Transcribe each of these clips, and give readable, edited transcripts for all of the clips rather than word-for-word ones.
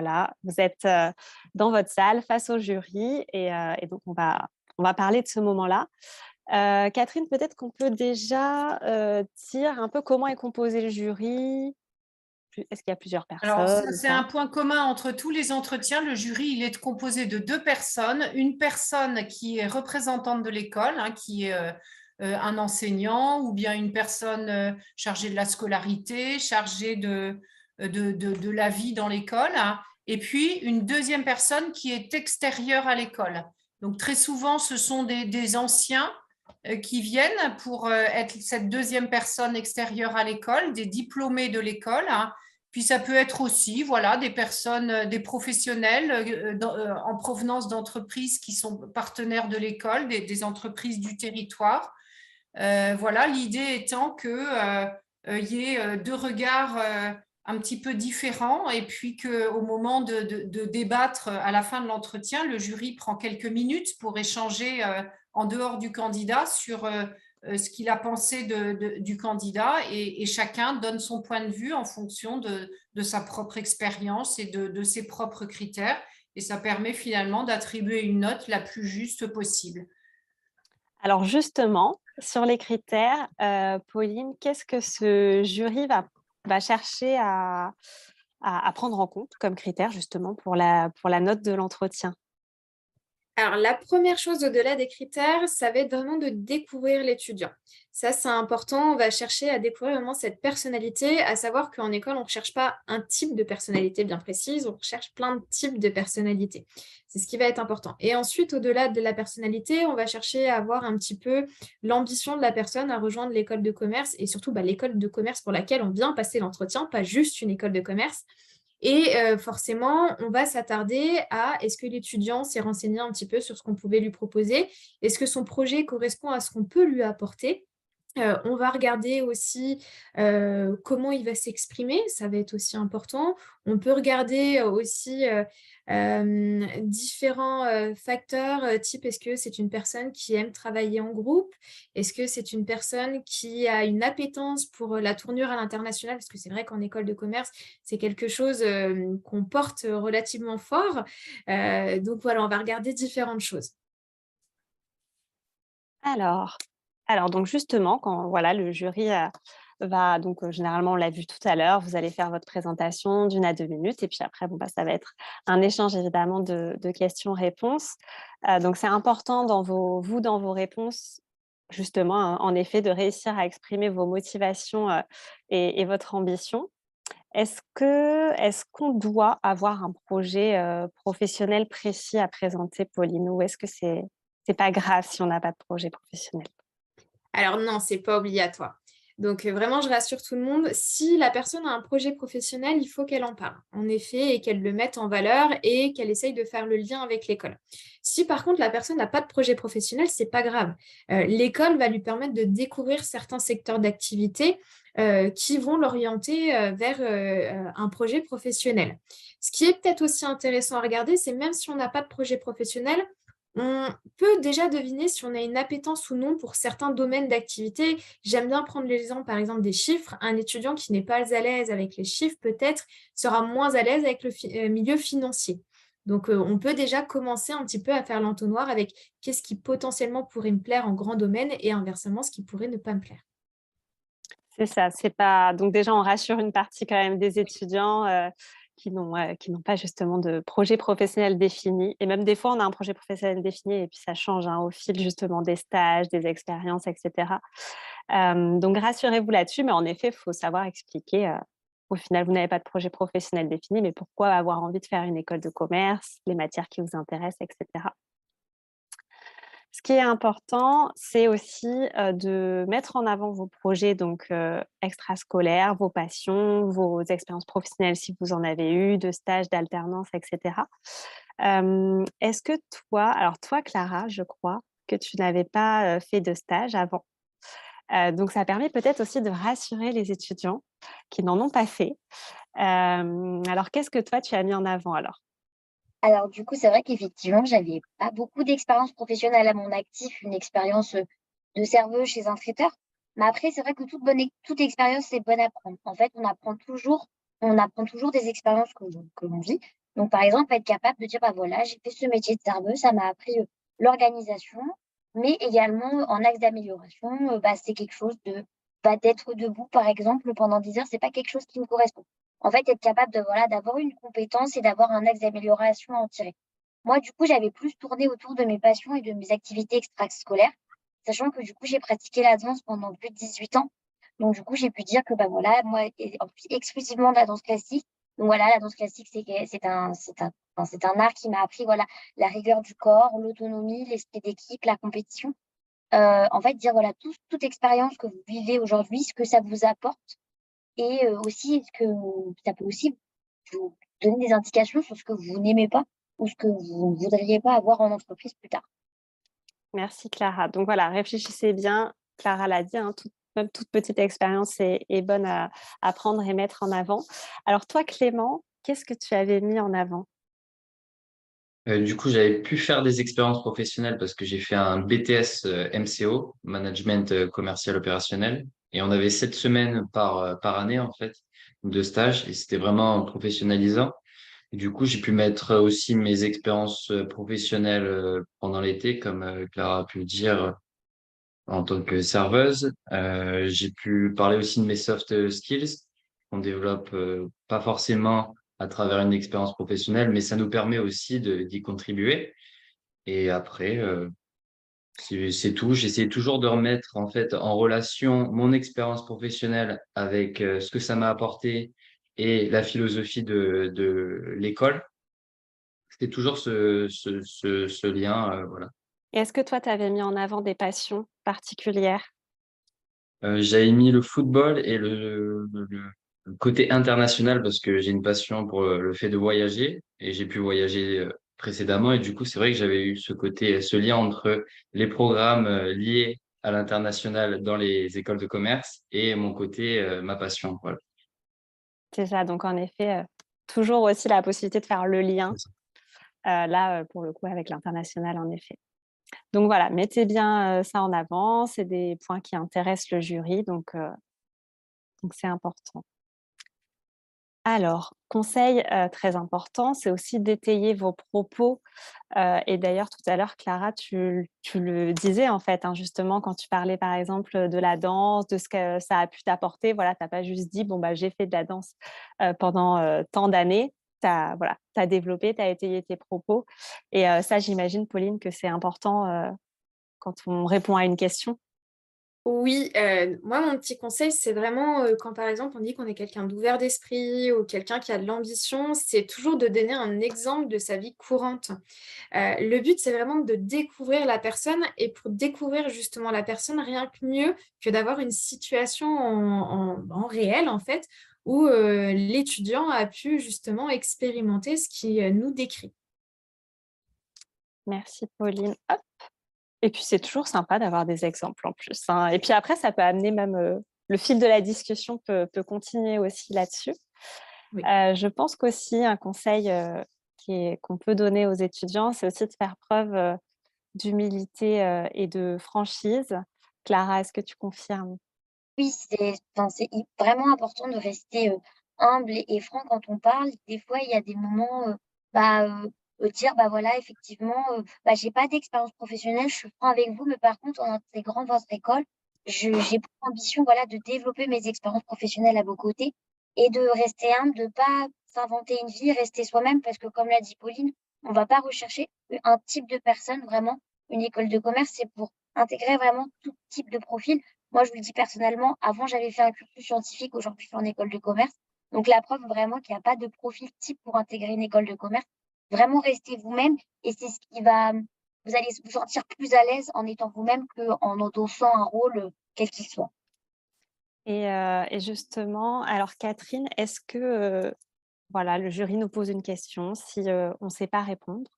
voilà, vous êtes dans votre salle face au jury et donc on va parler de ce moment-là. Catherine, peut-être qu'on peut déjà dire un peu comment est composé le jury. Est-ce qu'il y a plusieurs Alors, personnes ça, ou c'est pas? un point commun entre tous les entretiens. Le jury, il est composé de deux personnes. Une personne qui est représentante de l'école, hein, qui est un enseignant ou bien une personne chargée de la scolarité, chargée de la vie dans l'école, hein. Et puis, une deuxième personne qui est extérieure à l'école. Donc, très souvent, ce sont des anciens qui viennent pour être cette deuxième personne extérieure à l'école, des diplômés de l'école, hein. Puis ça peut être aussi, voilà, des personnes, des professionnels en provenance d'entreprises qui sont partenaires de l'école, des entreprises du territoire. Voilà, l'idée étant que y ait deux regards un petit peu différents et puis qu'au moment de débattre à la fin de l'entretien, le jury prend quelques minutes pour échanger en dehors du candidat sur ce qu'il a pensé du candidat et chacun donne son point de vue en fonction de sa propre expérience et de ses propres critères. Et ça permet finalement d'attribuer une note la plus juste possible. Alors justement, sur les critères, Pauline, qu'est-ce que ce jury va chercher à prendre en compte comme critère justement pour la note de l'entretien? Alors, la première chose au-delà des critères, ça va être vraiment de découvrir l'étudiant. Ça, c'est important. On va chercher à découvrir vraiment cette personnalité, à savoir qu'en école, on ne recherche pas un type de personnalité bien précise, on recherche plein de types de personnalités. C'est ce qui va être important. Et ensuite, au-delà de la personnalité, on va chercher à voir un petit peu l'ambition de la personne à rejoindre l'école de commerce et surtout l'école de commerce pour laquelle on vient passer l'entretien, pas juste une école de commerce. Et forcément, on va s'attarder à est-ce que l'étudiant s'est renseigné un petit peu sur ce qu'on pouvait lui proposer? Est-ce que son projet correspond à ce qu'on peut lui apporter? On va regarder aussi, comment il va s'exprimer, ça va être aussi important. On peut regarder aussi, différents, facteurs, type est-ce que c'est une personne qui aime travailler en groupe? Est-ce que c'est une personne qui a une appétence pour, la tournure à l'international? Parce que c'est vrai qu'en école de commerce, c'est quelque chose, qu'on porte, relativement fort. Donc voilà, on va regarder différentes choses. Alors alors donc justement quand voilà le jury, va donc généralement on l'a vu tout à l'heure, vous allez faire votre présentation d'1 à 2 minutes et puis après bon, bah, ça va être un échange évidemment de questions-réponses. Donc c'est important dans vos réponses justement, en effet de réussir à exprimer vos motivations, et votre ambition. Est-ce qu'on doit avoir un projet, professionnel précis à présenter, Pauline? Ou est-ce que c'est pas grave si on n'a pas de projet professionnel? Alors non, c'est pas obligatoire. Donc vraiment, je rassure tout le monde, si la personne a un projet professionnel, il faut qu'elle en parle, en effet, et qu'elle le mette en valeur et qu'elle essaye de faire le lien avec l'école. Si par contre la personne n'a pas de projet professionnel, c'est pas grave. L'école va lui permettre de découvrir certains secteurs d'activité qui vont l'orienter vers un projet professionnel. Ce qui est peut-être aussi intéressant à regarder, c'est même si on n'a pas de projet professionnel, on peut déjà deviner si on a une appétence ou non pour certains domaines d'activité. J'aime bien prendre l'exemple, par exemple, des chiffres. Un étudiant qui n'est pas à l'aise avec les chiffres, peut-être, sera moins à l'aise avec le milieu financier. Donc, on peut déjà commencer un petit peu à faire l'entonnoir avec qu'est-ce qui potentiellement pourrait me plaire en grand domaine et inversement, ce qui pourrait ne pas me plaire. C'est ça, c'est pas donc déjà on rassure une partie quand même des étudiants, qui n'ont pas justement de projet professionnel défini et même des fois on a un projet professionnel défini et puis ça change, hein, au fil justement des stages, des expériences et cetera. Donc rassurez-vous là-dessus, mais en effet, il faut savoir expliquer, au final vous n'avez pas de projet professionnel défini, mais pourquoi avoir envie de faire une école de commerce, les matières qui vous intéressent et cetera. Ce qui est important, c'est aussi, de mettre en avant vos projets donc extrascolaires, vos passions, vos expériences professionnelles si vous en avez eu, de stages, d'alternance et cetera. Est-ce que toi alors toi Clara, je crois que tu n'avais pas, fait de stage avant. Donc ça permet peut-être aussi de rassurer les étudiants qui n'en ont pas fait. Alors qu'est-ce que toi tu as mis en avant alors? Alors du coup, c'est vrai qu'effectivement, j'avais pas beaucoup d'expérience professionnelle à mon actif, une expérience, de serveuse chez un traiteur. Mais après, c'est vrai que toute expérience est bonne à prendre. En fait, on apprend toujours des expériences que l'on vit. Donc, par exemple, être capable de dire, bah voilà, j'ai fait ce métier de serveuse, ça m'a appris l'organisation, mais également en axe d'amélioration, bah, c'est quelque chose d'être debout, par exemple, pendant 10 heures, c'est pas quelque chose qui me correspond. En fait, être capable voilà, d'avoir une compétence et d'avoir un axe d'amélioration à en tirer. Moi, du coup, j'avais plus tourné autour de mes passions et de mes activités extrascolaires, sachant que du coup, j'ai pratiqué la danse pendant plus de 18 ans. Donc, du coup, j'ai pu dire que bah voilà, moi, en plus, exclusivement de la danse classique. Donc voilà, la danse classique, c'est un art qui m'a appris voilà, la rigueur du corps, l'autonomie, l'esprit d'équipe, la compétition. En fait, dire voilà, toute expérience que vous vivez aujourd'hui, ce que ça vous apporte et aussi ce que ça peut aussi vous donner des indications sur ce que vous n'aimez pas ou ce que vous ne voudriez pas avoir en entreprise plus tard. Merci Clara. Donc voilà, réfléchissez bien. Clara l'a dit, hein, même toute petite expérience est bonne à prendre et mettre en avant. Alors toi, Clément, qu'est-ce que tu avais mis en avant? Du coup, j'avais pu faire des expériences professionnelles parce que j'ai fait un BTS MCO, Management Commercial Opérationnel, et on avait 7 semaines par année en fait de stage, et c'était vraiment professionnalisant. Et du coup, j'ai pu mettre aussi mes expériences professionnelles pendant l'été, comme Clara a pu le dire, en tant que serveuse. J'ai pu parler aussi de mes soft skills qu'on développe pas forcément à travers une expérience professionnelle, mais ça nous permet aussi d'y contribuer. Et après, c'est tout. J'essaie toujours de remettre en fait en relation mon expérience professionnelle avec ce que ça m'a apporté et la philosophie de l'école. C'est toujours ce lien, voilà. Et est-ce que toi, tu avais mis en avant des passions particulières? J'avais mis le football et le côté international parce que j'ai une passion pour le fait de voyager et j'ai pu voyager précédemment et du coup c'est vrai que j'avais eu ce lien entre les programmes liés à l'international dans les écoles de commerce et mon côté ma passion, voilà. C'est ça, donc en effet, toujours aussi la possibilité de faire le lien, C'est ça. là, pour le coup, avec l'international, en effet. Donc voilà, mettez bien, ça en avant, c'est des points qui intéressent le jury, donc c'est important. Alors, conseil, très important, c'est aussi d'étayer vos propos, et d'ailleurs tout à l'heure Clara, tu le disais en fait, hein, justement quand tu parlais par exemple, de la danse, de ce que ça a pu t'apporter. Voilà, tu as pas juste dit: «Bon bah, j'ai fait de la danse, pendant, tant d'années». Tu as voilà, tu as développé, tu as étayé tes propos et ça j'imagine Pauline que c'est important, quand on répond à une question. Oui, moi, mon petit conseil, c'est vraiment, quand, par exemple, on dit qu'on est quelqu'un d'ouvert d'esprit ou quelqu'un qui a de l'ambition, c'est toujours de donner un exemple de sa vie courante. Le but, c'est vraiment de découvrir la personne et pour découvrir justement la personne, rien que mieux que d'avoir une situation en réel, en fait, où, l'étudiant a pu justement expérimenter ce qui, nous décrit. Merci Pauline. Hop et puis c'est toujours sympa d'avoir des exemples en plus, hein et puis après ça peut amener même, le fil de la discussion peut continuer aussi là-dessus. Oui. Je pense qu'aussi un conseil, qu'on peut donner aux étudiants, c'est aussi de faire preuve, d'humilité, et de franchise. Clara, est-ce que tu confirmes? Oui, c'est vraiment important de rester humble et franc quand on parle. Des fois, il y a des moments, bah, dire, bah voilà, effectivement, bah, j'ai pas d'expérience professionnelle, je suis franc avec vous, mais par contre, en intégrant votre école, j'ai pour ambition, voilà, de développer mes expériences professionnelles à vos côtés et de rester humble, de pas s'inventer une vie, rester soi-même, parce que comme l'a dit Pauline, on va pas rechercher un type de personne vraiment. Une école de commerce, c'est pour intégrer vraiment tout type de profil. Moi, je vous le dis personnellement, avant, j'avais fait un cursus scientifique, aujourd'hui, je suis en école de commerce. Donc, la preuve vraiment qu'il n'y a pas de profil type pour intégrer une école de commerce. Vraiment, restez vous-même et c'est ce qui va, vous allez vous sentir plus à l'aise en étant vous-même qu'en endossant un rôle, quel qu'il soit. Et justement, alors Catherine, est-ce que, voilà, le jury nous pose une question, si, on ne sait pas répondre,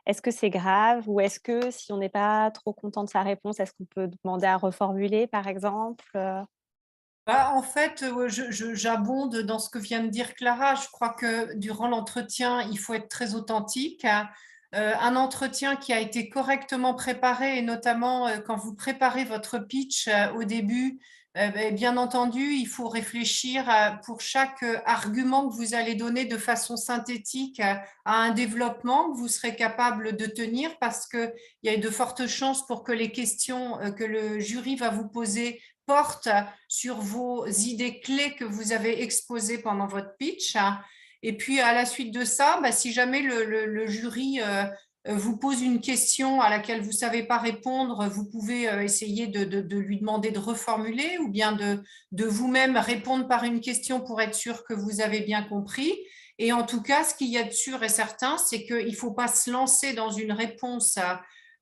est-ce que c'est grave ou est-ce que si on n'est pas trop content de sa réponse, est-ce qu'on peut demander à reformuler, par exemple? Bah, en fait, j'abonde dans ce que vient de dire Clara. Je crois que durant l'entretien, il faut être très authentique, hein. Un entretien qui a été correctement préparé et notamment quand vous préparez votre pitch au début, Bien entendu, il faut réfléchir pour chaque argument que vous allez donner de façon synthétique à un développement que vous serez capable de tenir, parce qu'il y a de fortes chances pour que les questions que le jury va vous poser portent sur vos idées clés que vous avez exposées pendant votre pitch. Et puis, à la suite de ça, si jamais le jury vous pose une question à laquelle vous ne savez pas répondre, vous pouvez essayer de lui demander de reformuler, ou bien de vous-même répondre par une question pour être sûr que vous avez bien compris. Et en tout cas, ce qu'il y a de sûr et certain, c'est qu'il ne faut pas se lancer dans une réponse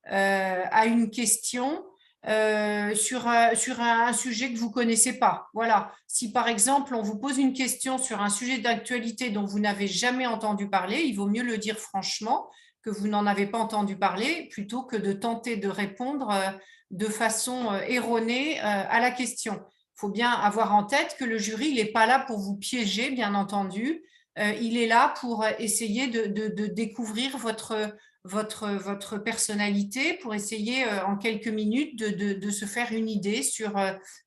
à une question sur un sujet que vous ne connaissez pas. Voilà. Si par exemple, on vous pose une question sur un sujet d'actualité dont vous n'avez jamais entendu parler, il vaut mieux le dire franchement, que vous n'en avez pas entendu parler, plutôt que de tenter de répondre de façon erronée à la question. Il faut bien avoir en tête que le jury, il n'est pas là pour vous piéger, bien entendu. Il est là pour essayer de découvrir votre personnalité, pour essayer en quelques minutes de se faire une idée sur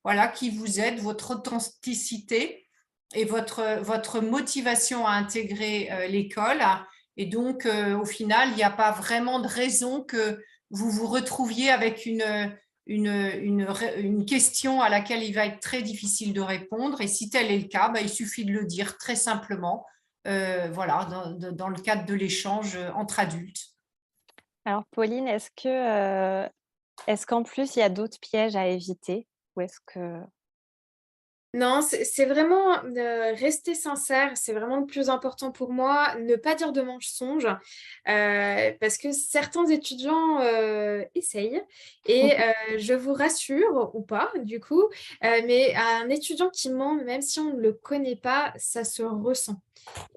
voilà, qui vous êtes, votre authenticité et votre motivation à intégrer l'école. Et donc, au final, il n'y a pas vraiment de raison que vous vous retrouviez avec une question à laquelle il va être très difficile de répondre. Et si tel est le cas, il suffit de le dire très simplement, voilà, dans le cadre de l'échange entre adultes. Alors, Pauline, est-ce qu'en plus, il y a d'autres pièges à éviter? Ou est-ce que... Non, c'est vraiment rester sincère, c'est vraiment le plus important pour moi, ne pas dire de mensonges, parce que certains étudiants essayent, et je vous rassure, ou pas du coup, mais un étudiant qui ment, même si on ne le connaît pas, ça se ressent.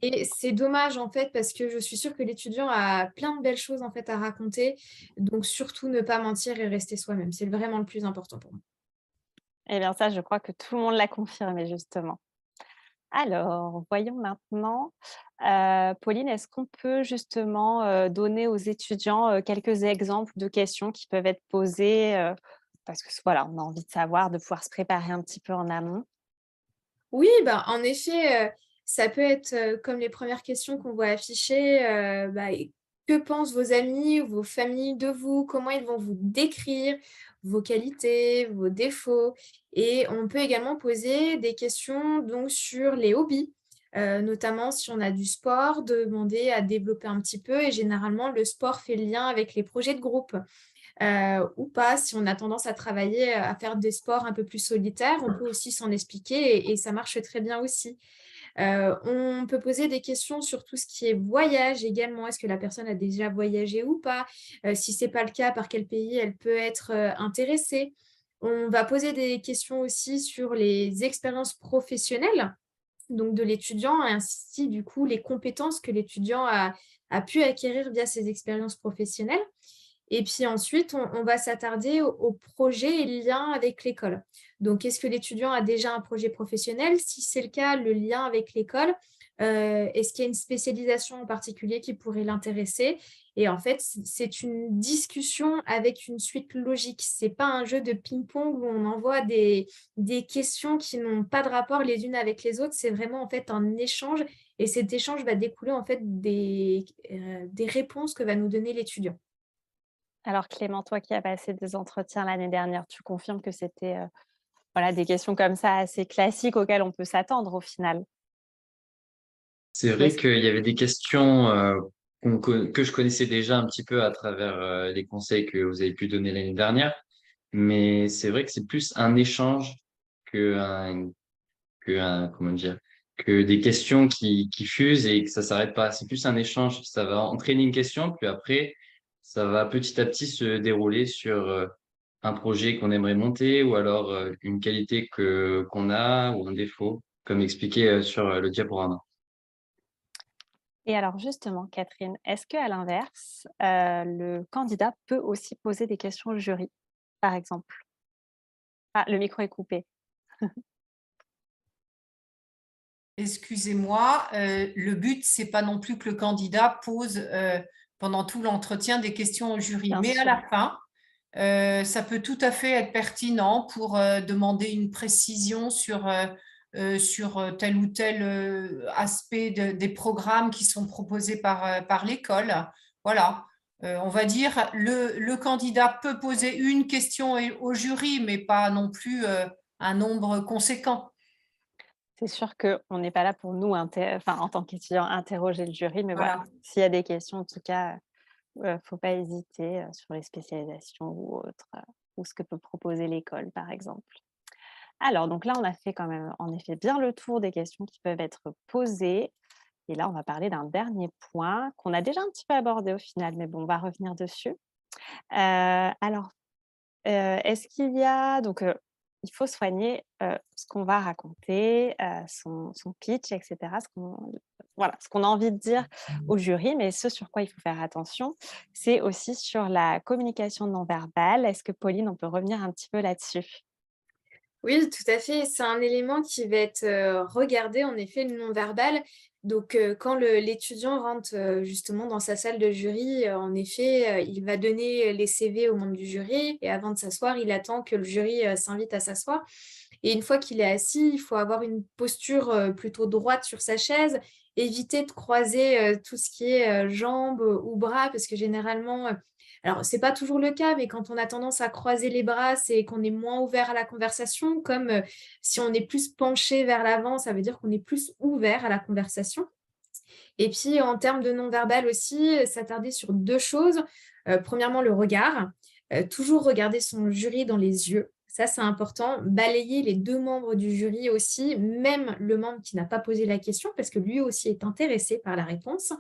Et c'est dommage en fait, parce que je suis sûre que l'étudiant a plein de belles choses en fait à raconter, donc surtout ne pas mentir et rester soi-même, c'est vraiment le plus important pour moi. Eh bien, ça, je crois que tout le monde l'a confirmé, justement. Alors, voyons maintenant. Pauline, est-ce qu'on peut justement donner aux étudiants quelques exemples de questions qui peuvent être posées parce que voilà, on a envie de savoir, de pouvoir se préparer un petit peu en amont. Oui, en effet, ça peut être comme les premières questions qu'on voit affichées. Que pensent vos amis, vos familles de vous? Comment ils vont vous décrire vos qualités, vos défauts? Et on peut également poser des questions donc, sur les hobbies, notamment si on a du sport, demander à développer un petit peu. Et généralement, le sport fait le lien avec les projets de groupe. Ou pas, si on a tendance à travailler, à faire des sports un peu plus solitaires, on peut aussi s'en expliquer, et ça marche très bien aussi. On peut poser des questions sur tout ce qui est voyage également. Est-ce que la personne a déjà voyagé ou pas? Si ce n'est pas le cas, par quel pays elle peut être intéressée? On va poser des questions aussi sur les expériences professionnelles donc de l'étudiant, et ainsi du coup les compétences que l'étudiant a pu acquérir via ses expériences professionnelles. Et puis ensuite, on va s'attarder au projet et lien avec l'école. Donc, est-ce que l'étudiant a déjà un projet professionnel? Si c'est le cas, le lien avec l'école, est-ce qu'il y a une spécialisation en particulier qui pourrait l'intéresser? Et en fait, c'est une discussion avec une suite logique. Ce n'est pas un jeu de ping-pong où on envoie des questions qui n'ont pas de rapport les unes avec les autres. C'est vraiment en fait un échange, et cet échange va découler en fait des réponses que va nous donner l'étudiant. Alors Clément, toi qui as passé des entretiens l'année dernière, tu confirmes que c'était voilà, des questions comme ça assez classiques auxquelles on peut s'attendre au final? C'est vrai qu'il y avait des questions que je connaissais déjà un petit peu à travers les conseils que vous avez pu donner l'année dernière, mais c'est vrai que c'est plus un échange comment dire, que des questions qui fusent et que ça s'arrête pas. C'est plus un échange. Ça va entraîner une question, puis après, ça va petit à petit se dérouler sur un projet qu'on aimerait monter, ou alors une qualité qu'on a, ou un défaut, comme expliqué sur le diaporama. Et alors justement, Catherine, est-ce qu'à l'inverse, le candidat peut aussi poser des questions au jury, par exemple? Ah, le micro est coupé. Excusez-moi, le but, c'est pas non plus que le candidat pose pendant tout l'entretien des questions au jury. Bien Mais sûr. à la fin, Ça peut tout à fait être pertinent pour demander une précision sur tel ou tel aspect des programmes qui sont proposés par l'école. Voilà. On va dire, le candidat peut poser une question au jury, mais pas non plus un nombre conséquent. C'est sûr qu'on n'est pas là pour nous, en tant qu'étudiant, interroger le jury, mais voilà, Voilà. s'il y a des questions, en tout cas, faut pas hésiter sur les spécialisations ou autres, ou ce que peut proposer l'école, par exemple. Alors, donc là, on a fait quand même, en effet, bien le tour des questions qui peuvent être posées. Et là, on va parler d'un dernier point qu'on a déjà un petit peu abordé au final, mais bon, on va revenir dessus. Alors, est-ce qu'il y a donc il faut soigner, ce qu'on va raconter, son pitch et cetera, ce qu'on a envie de dire au jury, mais ce sur quoi il faut faire attention, c'est aussi sur la communication non verbale. Est-ce que Pauline, on peut revenir un petit peu là-dessus? Oui, tout à fait. C'est un élément qui va être regardé, en effet, le non-verbal. Donc, quand l'étudiant rentre justement dans sa salle de jury, en effet, il va donner les CV aux membres du jury et avant de s'asseoir, il attend que le jury s'invite à s'asseoir. Et une fois qu'il est assis, il faut avoir une posture plutôt droite sur sa chaise, éviter de croiser tout ce qui est jambes ou bras, parce que généralement, alors, c'est pas toujours le cas, mais quand on a tendance à croiser les bras, c'est qu'on est moins ouvert à la conversation. Comme si on est plus penché vers l'avant, ça veut dire qu'on est plus ouvert à la conversation. Et puis, en termes de non-verbal aussi, s'attarder sur 2 choses. Premièrement, le regard. Toujours regarder son jury dans les yeux. Ça, c'est important. Balayer les 2 membres du jury aussi, même le membre qui n'a pas posé la question, parce que lui aussi est intéressé par la réponse.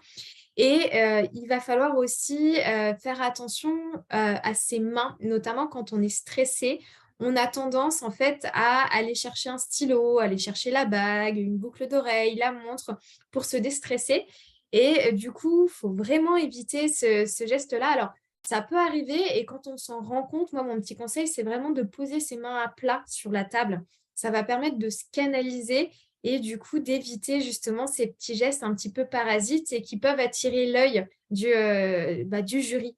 Et il va falloir aussi faire attention à ses mains, notamment quand on est stressé. On a tendance en fait à aller chercher un stylo, aller chercher la bague, une boucle d'oreille, la montre pour se déstresser. Et du coup, il faut vraiment éviter ce geste-là. Alors, ça peut arriver et quand on s'en rend compte, moi, mon petit conseil, c'est vraiment de poser ses mains à plat sur la table. Ça va permettre de se canaliser et du coup d'éviter justement ces petits gestes un petit peu parasites et qui peuvent attirer l'œil du jury.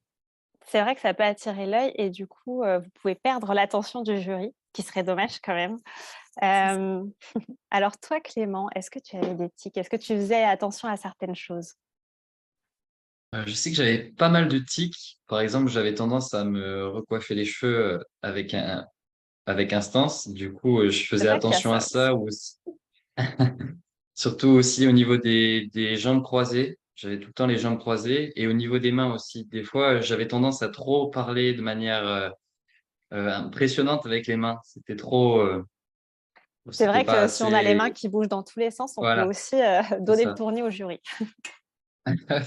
C'est vrai que ça peut attirer l'œil et du coup, vous pouvez perdre l'attention du jury, qui serait dommage quand même. C'est ça. Hem, alors toi, Clément, est-ce que tu avais des tics? Est-ce que tu faisais attention à certaines choses? Je sais que j'avais pas mal de tics. Par exemple, j'avais tendance à me recoiffer les cheveux avec instance. Du coup, je C'est faisais vrai qu'il y a attention à ça aussi. ça. Ou surtout aussi au niveau des jambes croisées. J'avais tout le temps les jambes croisées. Et au niveau des mains aussi. Des fois, j'avais tendance à trop parler de manière impressionnante avec les mains. C'est C'était vrai pas que si on a les assez. mains qui bougent dans tous les sens, on peut Voilà, aussi, c'est donner le ça. tournis au jury.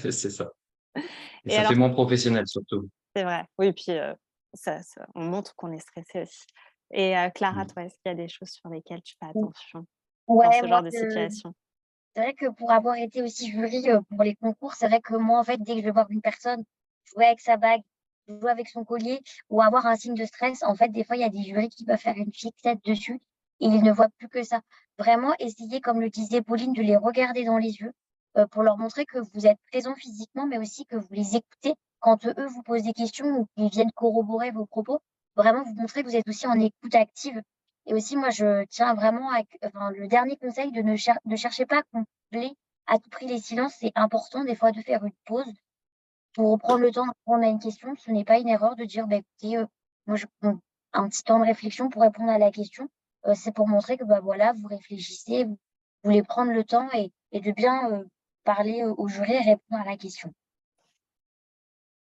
C'est ça. Et Et ça fait alors moins professionnel surtout. c'est vrai, oui, puis, on montre qu'on est stressé aussi. Et Clara, Mm. toi, est-ce qu'il y a des choses sur lesquelles tu fais attention dans Ouais, ce moi, genre de situation? c'est vrai que pour avoir été aussi jury pour les concours, c'est vrai que moi, en fait, dès que je vais voir une personne jouer avec sa bague, jouer avec son collier ou avoir un signe de stress, en fait, des fois, il y a des jurys qui peuvent faire une fixette dessus et ils ne voient plus que ça. Vraiment, essayer, comme le disait Pauline, de les regarder dans les yeux pour leur montrer que vous êtes présent physiquement, mais aussi que vous les écoutez quand eux vous posent des questions ou qu'ils viennent corroborer vos propos. Vraiment, vous montrer que vous êtes aussi en écoute active. Et aussi, moi, je tiens vraiment à, enfin, le dernier conseil de ne chercher pas à combler à tout prix les silences. C'est important, des fois, de faire une pause pour prendre le temps de répondre à une question. Ce n'est pas une erreur de dire, bah, écoutez, moi, bon, un petit temps de réflexion pour répondre à la question. C'est pour montrer que, bah, voilà, vous réfléchissez, vous voulez prendre le temps et de bien parler au jury et répondre à la question.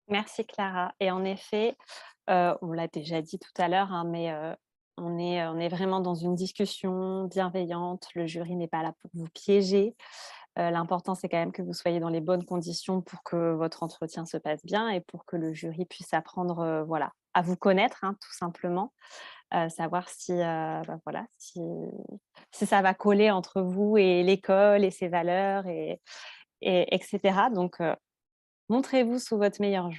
Merci Clara. Et en effet, on l'a déjà dit tout à l'heure, hein, mais on est vraiment dans une discussion bienveillante. Le jury n'est pas là pour vous piéger. L'important, c'est quand même que vous soyez dans les bonnes conditions pour que votre entretien se passe bien et pour que le jury puisse apprendre, voilà, à vous connaître, hein, tout simplement. Savoir si, voilà, si ça va coller entre vous et l'école et ses valeurs et et cetera. Donc montrez-vous sous votre meilleur jour.